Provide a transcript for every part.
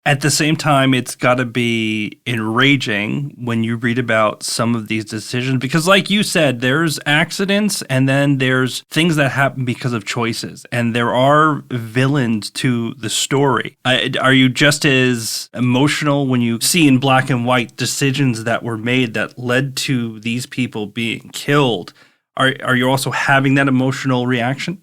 At the same time, it's got to be enraging when you read about some of these decisions because, like you said, there's accidents and then there's things that happen because of choices. And there are villains to the story. Are you just as emotional when you see in black and white decisions that were made that led to these people being killed? Are you also having that emotional reaction?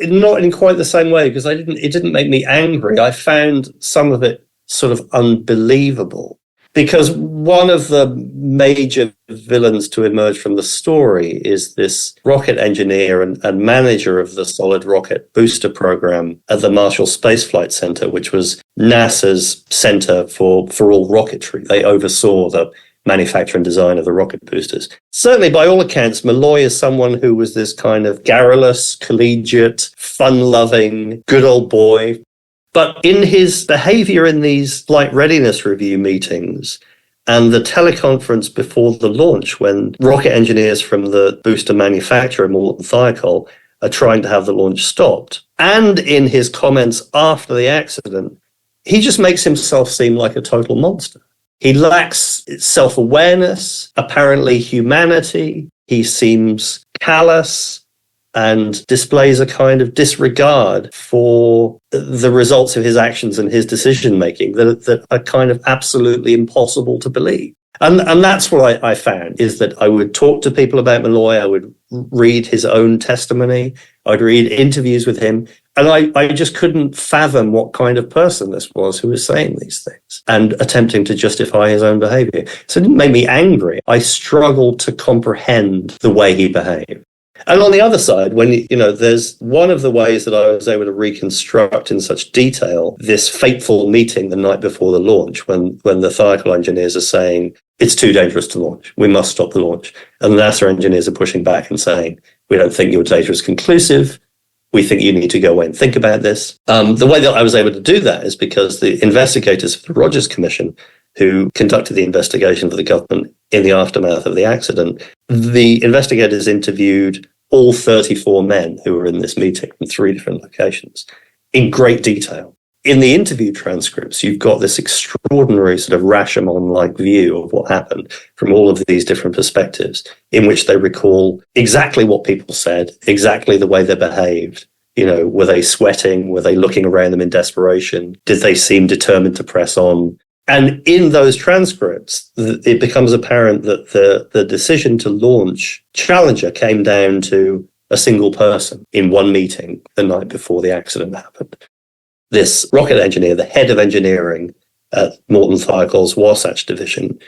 Not in quite the same way, because it didn't make me angry. I found some of it sort of unbelievable, because one of the major villains to emerge from the story is this rocket engineer and manager of the solid rocket booster program at the Marshall Space Flight Center, which was NASA's center for all rocketry. They oversaw the manufacture and design of the rocket boosters. Certainly, by all accounts, Malloy is someone who was this kind of garrulous, collegiate, fun-loving, good old boy. But in his behavior in these flight readiness review meetings and the teleconference before the launch, when rocket engineers from the booster manufacturer, Morton Thiokol, are trying to have the launch stopped, and in his comments after the accident, he just makes himself seem like a total monster. He lacks self-awareness, apparently humanity. He seems callous and displays a kind of disregard for the results of his actions and his decision-making that are kind of absolutely impossible to believe. And that's what I found, is that I would talk to people about Malloy, I would read his own testimony, I'd read interviews with him, and I just couldn't fathom what kind of person this was who was saying these things and attempting to justify his own behavior. So it didn't make me angry. I struggled to comprehend the way he behaved. And on the other side, when, there's one of the ways that I was able to reconstruct in such detail this fateful meeting the night before the launch, when the Thiokol engineers are saying, it's too dangerous to launch, we must stop the launch. And the NASA engineers are pushing back and saying, we don't think your data is conclusive, we think you need to go away and think about this. The way that I was able to do that is because the investigators of the Rogers Commission, who conducted the investigation for the government in the aftermath of the accident, the investigators interviewed all 34 men who were in this meeting from 3 different locations in great detail. In the interview transcripts, you've got this extraordinary sort of Rashomon-like view of what happened from all of these different perspectives, in which they recall exactly what people said, exactly the way they behaved. Were they sweating? Were they looking around them in desperation? Did they seem determined to press on? And in those transcripts, it becomes apparent that the decision to launch Challenger came down to a single person in one meeting the night before the accident happened. This rocket engineer, the head of engineering at Morton Thiokol's Wasatch division,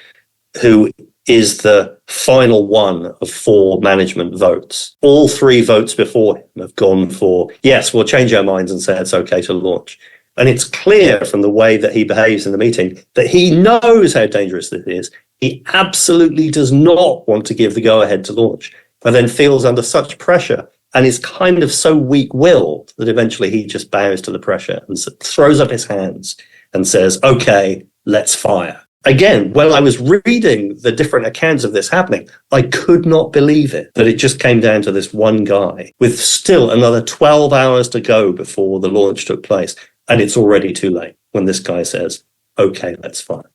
who is the final one of 4 management votes. All 3 votes before him have gone for, yes, we'll change our minds and say it's okay to launch. And it's clear from the way that he behaves in the meeting that he knows how dangerous this is. He absolutely does not want to give the go-ahead to launch, but then feels under such pressure and is kind of so weak-willed that eventually he just bows to the pressure and throws up his hands and says, okay, let's fire. Again, when I was reading the different accounts of this happening, I could not believe it, that it just came down to this one guy with still another 12 hours to go before the launch took place. And it's already too late when this guy says, okay, let's fire.